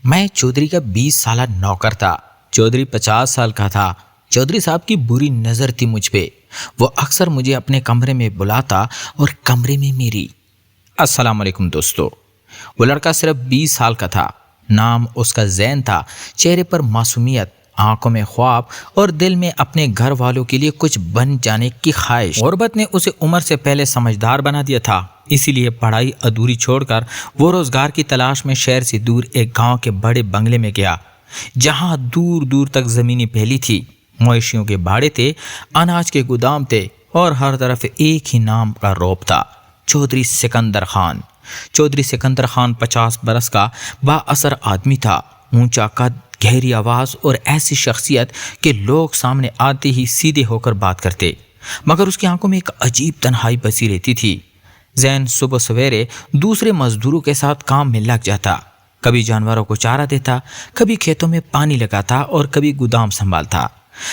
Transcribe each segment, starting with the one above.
میں چودھری کا 20 سالہ نوکر تھا۔ چودھری 50 سال کا تھا۔ چودھری صاحب کی بری نظر تھی مجھ پہ۔ وہ اکثر مجھے اپنے کمرے میں بلاتا اور کمرے میں میری السلام علیکم دوستو۔ وہ لڑکا صرف 20 سال کا تھا۔ نام اس کا زین تھا۔ چہرے پر معصومیت، آنکھوں میں خواب اور دل میں اپنے گھر والوں کے لیے کچھ بن جانے کی خواہش۔ غربت نے اسے عمر سے پہلے سمجھدار بنا دیا تھا، اسی لیے پڑھائی ادھوری چھوڑ کر وہ روزگار کی تلاش میں شہر سے دور ایک گاؤں کے بڑے بنگلے میں گیا، جہاں دور دور تک زمینیں پھیلی تھی، مویشیوں کے باڑے تھے، اناج کے گودام تھے اور ہر طرف ایک ہی نام کا رعب تھا، چودھری سکندر خان۔ چودھری سکندر خان 50 برس کا با اثر آدمی تھا، اونچا قد، گہری آواز اور ایسی شخصیت کہ لوگ سامنے آتے ہی سیدھے ہو کر بات کرتے، مگر اس کی آنکھوں میں ایک عجیب تنہائی بسی رہتی تھی۔ زین صبح سویرے دوسرے مزدوروں کے ساتھ کام میں لگ جاتا، کبھی جانوروں کو چارہ دیتا، کبھی کھیتوں میں پانی لگاتا اور کبھی گودام سنبھالتا،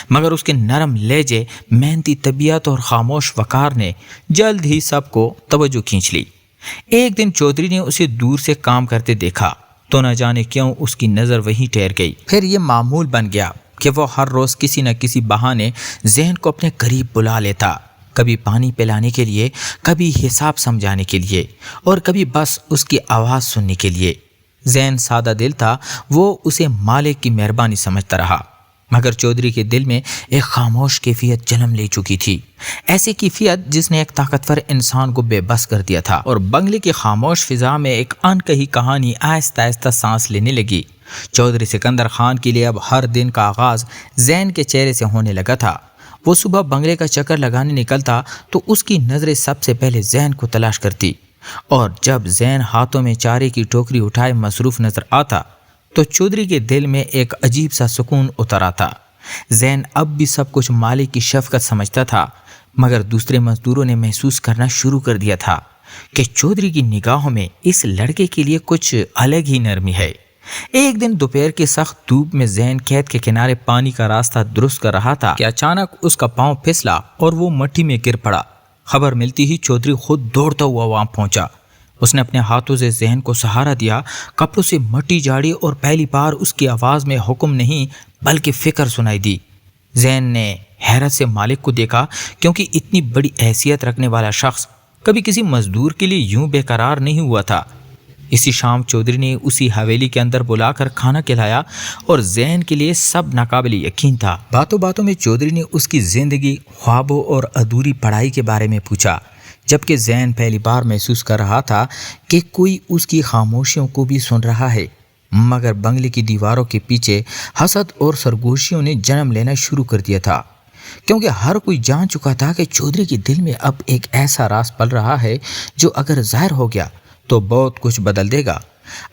مگر اس کے نرم لہجے، محنتی طبیعت اور خاموش وقار نے جلد ہی سب کو توجہ کھینچ لی۔ ایک دن چودھری نے اسے دور سے کام کرتے دیکھا تو نہ جانے کیوں اس کی نظر وہیں ٹھہر گئی۔ پھر یہ معمول بن گیا کہ وہ ہر روز کسی نہ کسی بہانے ذہن کو اپنے قریب بلا لیتا، کبھی پانی پلانے کے لیے، کبھی حساب سمجھانے کے لیے اور کبھی بس اس کی آواز سننے کے لیے۔ ذہن سادہ دل تھا، وہ اسے مالک کی مہربانی سمجھتا رہا، مگر چودھری کے دل میں ایک خاموش کیفیت جنم لے چکی تھی، ایسی کیفیت جس نے ایک طاقتور انسان کو بے بس کر دیا تھا، اور بنگلے کی خاموش فضا میں ایک انکہی کہانی آہستہ آہستہ سانس لینے لگی۔ چودھری سکندر خان کے لیے اب ہر دن کا آغاز ذہن کے چہرے سے ہونے لگا تھا۔ وہ صبح بنگلے کا چکر لگانے نکلتا تو اس کی نظریں سب سے پہلے ذہن کو تلاش کرتی، اور جب ذہن ہاتھوں میں چارے کی ٹوکری اٹھائے مصروف نظر آتا تو چودھری کے دل میں ایک عجیب سا سکون اتر آتا۔ ذہن اب بھی سب کچھ مالک کی شفقت سمجھتا تھا، مگر دوسرے مزدوروں نے محسوس کرنا شروع کر دیا تھا کہ چودھری کی نگاہوں میں اس لڑکے کے لیے کچھ الگ ہی نرمی ہے۔ ایک دن دوپہر کی سخت دھوپ میں ذہن کھیت کے کنارے پانی کا راستہ درست کر رہا تھا کہ اچانک اس کا پاؤں پھسلا اور وہ مٹی میں گر پڑا۔ خبر ملتی ہی چودھری خود دوڑتا ہوا وہاں پہنچا۔ اس نے اپنے ہاتھوں سے ذہن کو سہارا دیا، کپڑوں سے مٹی جاڑی اور پہلی بار اس کی آواز میں حکم نہیں بلکہ فکر سنائی دی۔ ذہن نے حیرت سے مالک کو دیکھا، کیونکہ اتنی بڑی حیثیت رکھنے والا شخص کبھی کسی مزدور کے لیے یوں بے قرار نہیں ہوا تھا۔ اسی شام چودھری نے اسی حویلی کے اندر بلا کر کھانا کھلایا اور ذہن کے لیے سب ناقابل یقین تھا۔ باتوں باتوں میں چودھری نے اس کی زندگی، خوابوں اور ادھوری پڑھائی کے بارے میں پوچھا، جبکہ ذہن پہلی بار محسوس کر رہا تھا کہ کوئی اس کی خاموشیوں کو بھی سن رہا ہے، مگر بنگلے کی دیواروں کے پیچھے حسد اور سرگوشیوں نے جنم لینا شروع کر دیا تھا، کیونکہ ہر کوئی جان چکا تھا کہ چودھری کے دل میں اب ایک ایسا راز پل رہا ہے جو اگر ظاہر ہو گیا تو بہت کچھ بدل دے گا۔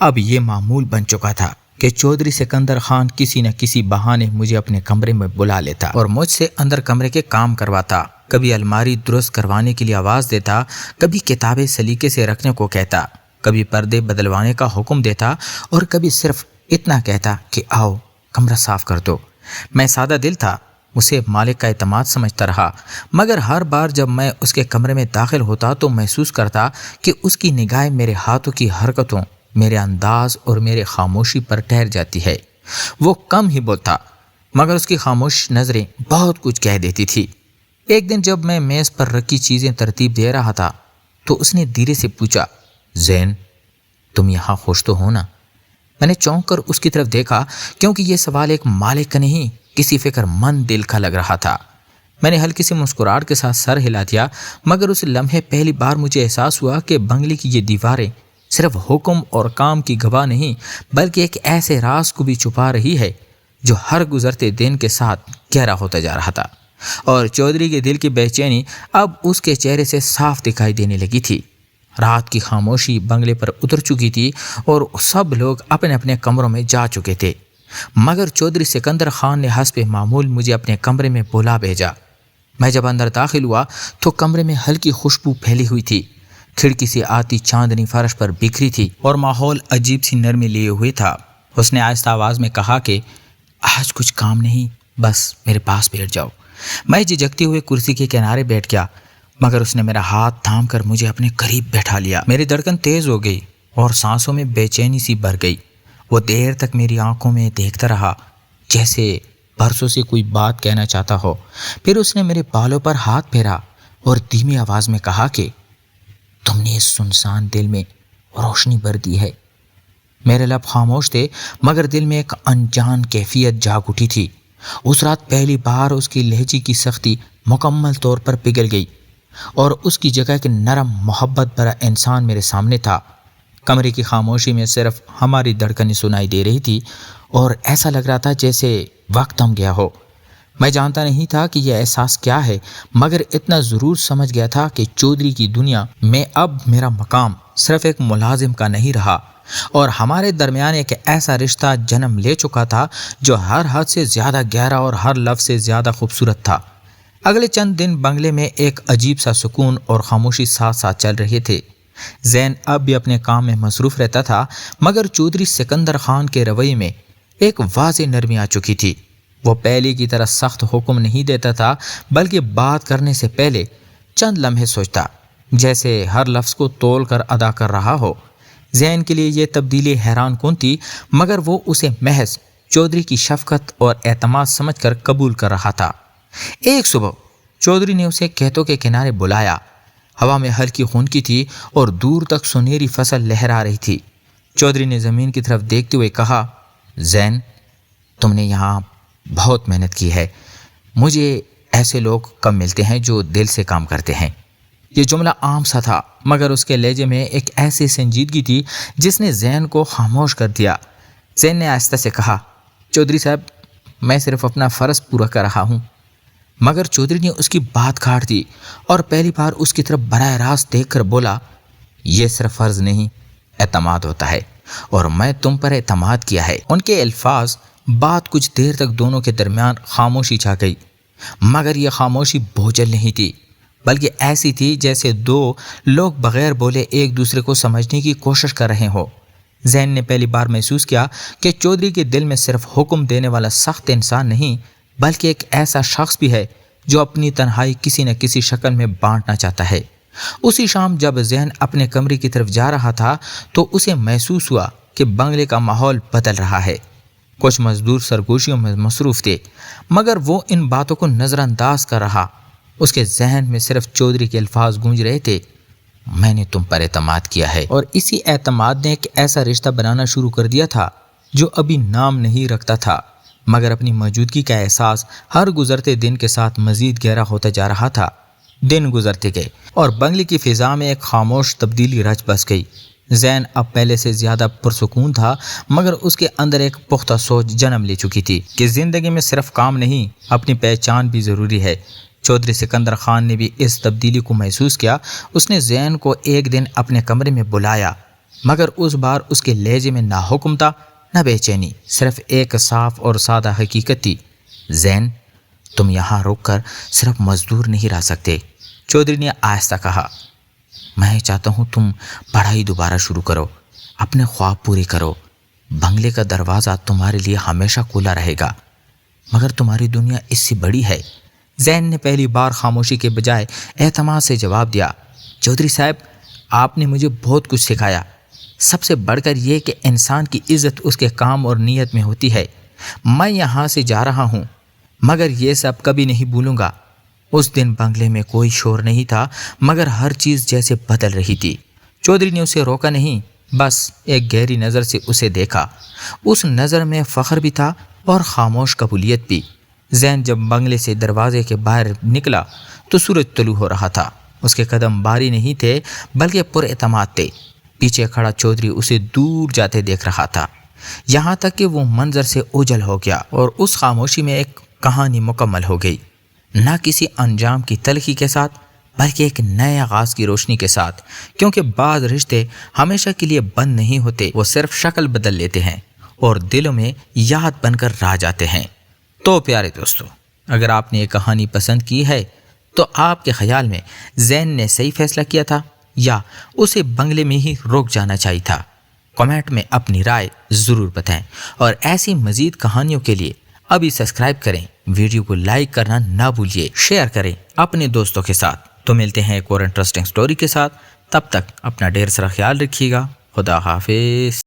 اب یہ معمول بن چکا تھا کہ چودھری سکندر خان کسی نہ کسی بہانے مجھے اپنے کمرے میں بلا لیتا اور مجھ سے اندر کمرے کے کام کرواتا، کبھی الماری درست کروانے کے لیے آواز دیتا، کبھی کتابیں سلیقے سے رکھنے کو کہتا، کبھی پردے بدلوانے کا حکم دیتا اور کبھی صرف اتنا کہتا کہ آؤ کمرہ صاف کر دو۔ میں سادہ دل تھا، اسے مالک کا اعتماد سمجھتا رہا، مگر ہر بار جب میں اس کے کمرے میں داخل ہوتا تو محسوس کرتا کہ اس کی نگاہیں میرے ہاتھوں کی حرکتوں، میرے انداز اور میرے خاموشی پر ٹھہر جاتی ہے۔ وہ کم ہی بولتا، مگر اس کی خاموش نظریں بہت کچھ کہہ دیتی تھی۔ ایک دن جب میں میز پر رکھی چیزیں ترتیب دے رہا تھا تو اس نے دھیرے سے پوچھا، زین تم یہاں خوش تو ہو نا؟ میں نے چونک کر اس کی طرف دیکھا، کیونکہ یہ سوال ایک مالک کا نہیں کسی فکر مند دل کا لگ رہا تھا۔ میں نے ہلکی سی مسکراہٹ کے ساتھ سر ہلا دیا، مگر اس لمحے پہلی بار مجھے احساس ہوا کہ بنگلے کی یہ دیواریں صرف حکم اور کام کی گواہ نہیں بلکہ ایک ایسے راز کو بھی چھپا رہی ہے جو ہر گزرتے دن کے ساتھ گہرا ہوتا جا رہا تھا، اور چودھری کے دل کی بے چینی اب اس کے چہرے سے صاف دکھائی دینے لگی تھی۔ رات کی خاموشی بنگلے پر اتر چکی تھی اور سب لوگ اپنے اپنے کمروں میں جا چکے تھے، مگر چودھری سکندر خان نے حسب معمول مجھے اپنے کمرے میں بلا بھیجا۔ میں جب اندر داخل ہوا تو کمرے میں ہلکی خوشبو پھیلی ہوئی تھی، کھڑکی سے آتی چاندنی فرش پر بکھری تھی اور ماحول عجیب سی نرمی لیے ہوئے تھا۔ اس نے آہستہ آواز میں کہا کہ آج کچھ کام نہیں، بس میرے پاس بیٹھ جاؤ۔ میں جھجکتے ہوئے کرسی کے کنارے بیٹھ گیا، مگر اس نے میرا ہاتھ تھام کر مجھے اپنے قریب بیٹھا لیا۔ میری دھڑکن تیز ہو گئی اور سانسوں میں بے چینی سی بھر گئی۔ وہ دیر تک میری آنکھوں میں دیکھتا رہا جیسے برسوں سے کوئی بات کہنا چاہتا ہو۔ پھر اس نے میرے بالوں پر ہاتھ پھیرا اور دھیمی آواز میں کہا کہ تم نے اس سنسان دل میں روشنی بھر دی ہے۔ میرے لب خاموش تھے مگر دل میں ایک انجان کیفیت جاگ اٹھی تھی۔ اس رات پہلی بار اس کی لہجے کی سختی مکمل طور پر پگھل گئی اور اس کی جگہ ایک نرم محبت بھرا انسان میرے سامنے تھا۔ کمرے کی خاموشی میں صرف ہماری دھڑکنیں سنائی دے رہی تھی اور ایسا لگ رہا تھا جیسے وقت تھم گیا ہو۔ میں جانتا نہیں تھا کہ یہ احساس کیا ہے مگر اتنا ضرور سمجھ گیا تھا کہ چودھری کی دنیا میں اب میرا مقام صرف ایک ملازم کا نہیں رہا اور ہمارے درمیان ایک ایسا رشتہ جنم لے چکا تھا جو ہر حد سے زیادہ گہرا اور ہر لفظ سے زیادہ خوبصورت تھا۔ اگلے چند دن بنگلے میں ایک عجیب سا سکون اور خاموشی ساتھ ساتھ چل رہے تھے۔ زین اب بھی اپنے کام میں مصروف رہتا تھا مگر چودھری سکندر خان کے رویے میں ایک واضح نرمی آ چکی تھی۔ وہ پہلے کی طرح سخت حکم نہیں دیتا تھا بلکہ بات کرنے سے پہلے چند لمحے سوچتا، جیسے ہر لفظ کو تول کر ادا کر رہا ہو۔ زین کے لیے یہ تبدیلی حیران کن تھی مگر وہ اسے محض چودھری کی شفقت اور اعتماد سمجھ کر قبول کر رہا تھا۔ ایک صبح چودھری نے اسے کھیتوں کے کنارے بلایا۔ ہوا میں ہلکی خنکی تھی اور دور تک سنہری فصل لہرا رہی تھی۔ چودھری نے زمین کی طرف دیکھتے ہوئے کہا، زین تم نے یہاں بہت محنت کی ہے۔ مجھے ایسے لوگ کم ملتے ہیں جو دل سے کام کرتے ہیں۔ یہ جملہ عام سا تھا مگر اس کے لہجے میں ایک ایسی سنجیدگی تھی جس نے زین کو خاموش کر دیا۔ زین نے آہستہ سے کہا، چودھری صاحب میں صرف اپنا فرض پورا کر رہا ہوں۔ مگر چودھری نے اس کی بات کاٹ دی اور پہلی بار اس کی طرف براہ راست دیکھ کر بولا، یہ صرف فرض نہیں اعتماد ہوتا ہے اور میں تم پر اعتماد کیا ہے۔ ان کے الفاظ بات کچھ دیر تک دونوں کے درمیان خاموشی چھا گئی مگر یہ خاموشی بوجھل نہیں تھی بلکہ ایسی تھی جیسے دو لوگ بغیر بولے ایک دوسرے کو سمجھنے کی کوشش کر رہے ہوں۔ زین نے پہلی بار محسوس کیا کہ چودھری کے دل میں صرف حکم دینے والا سخت انسان نہیں بلکہ ایک ایسا شخص بھی ہے جو اپنی تنہائی کسی نہ کسی شکل میں بانٹنا چاہتا ہے۔ اسی شام جب زین اپنے کمرے کی طرف جا رہا تھا تو اسے محسوس ہوا کہ بنگلے کا ماحول بدل رہا ہے۔ کچھ مزدور سرگوشیوں میں مصروف تھے مگر وہ ان باتوں کو نظر انداز کر رہا۔ اس کے ذہن میں صرف چودھری کے الفاظ گونج رہے تھے، میں نے تم پر اعتماد کیا ہے، اور اسی اعتماد نے ایک ایسا رشتہ بنانا شروع کر دیا تھا جو ابھی نام نہیں رکھتا تھا مگر اپنی موجودگی کا احساس ہر گزرتے دن کے ساتھ مزید گہرا ہوتا جا رہا تھا۔ دن گزرتے گئے اور بنگلے کی فضا میں ایک خاموش تبدیلی رچ بس گئی۔ زین اب پہلے سے زیادہ پرسکون تھا مگر اس کے اندر ایک پختہ سوچ جنم لے چکی تھی کہ زندگی میں صرف کام نہیں، اپنی پہچان بھی ضروری ہے۔ چودھری سکندر خان نے بھی اس تبدیلی کو محسوس کیا۔ اس نے زین کو ایک دن اپنے کمرے میں بلایا مگر اس بار اس کے لہجے میں نہ حکم تھا نہ بے چینی، صرف ایک صاف اور سادہ حقیقت تھی، زین تم یہاں رک کر صرف مزدور نہیں رہ سکتے۔ چودھری نے آہستہ کہا، میں چاہتا ہوں تم پڑھائی دوبارہ شروع کرو، اپنے خواب پورے کرو۔ بنگلے کا دروازہ تمہارے لیے ہمیشہ کھلا رہے گا مگر تمہاری دنیا اس سے بڑی ہے۔ زین نے پہلی بار خاموشی کے بجائے اعتماد سے جواب دیا، چودھری صاحب آپ نے مجھے بہت کچھ سکھایا، سب سے بڑھ کر یہ کہ انسان کی عزت اس کے کام اور نیت میں ہوتی ہے۔ میں یہاں سے جا رہا ہوں مگر یہ سب کبھی نہیں بھولوں گا۔ اس دن بنگلے میں کوئی شور نہیں تھا مگر ہر چیز جیسے بدل رہی تھی۔ چودھری نے اسے روکا نہیں، بس ایک گہری نظر سے اسے دیکھا۔ اس نظر میں فخر بھی تھا اور خاموش قبولیت بھی۔ زین جب بنگلے سے دروازے کے باہر نکلا تو سورج طلوع ہو رہا تھا۔ اس کے قدم بھاری نہیں تھے بلکہ پر اعتماد تھے۔ پیچھے کھڑا چودھری اسے دور جاتے دیکھ رہا تھا یہاں تک کہ وہ منظر سے اوجھل ہو گیا اور اس خاموشی میں ایک کہانی مکمل ہو گئی، نہ کسی انجام کی تلخی کے ساتھ بلکہ ایک نئے آغاز کی روشنی کے ساتھ، کیونکہ بعض رشتے ہمیشہ کے لیے بند نہیں ہوتے، وہ صرف شکل بدل لیتے ہیں اور دلوں میں یاد بن کر رہ جاتے ہیں۔ تو پیارے دوستو، اگر آپ نے یہ کہانی پسند کی ہے تو آپ کے خیال میں زین نے صحیح فیصلہ کیا تھا یا اسے بنگلے میں ہی رک جانا چاہیے تھا؟ کمنٹ میں اپنی رائے ضرور بتائیں اور ایسی مزید کہانیوں کے لیے ابھی سبسکرائب کریں، ویڈیو کو لائک کرنا نہ بھولیے، شیئر کریں اپنے دوستوں کے ساتھ۔ تو ملتے ہیں ایک اور انٹرسٹنگ سٹوری کے ساتھ، تب تک اپنا ڈھیر سارا خیال رکھیے گا۔ خدا حافظ۔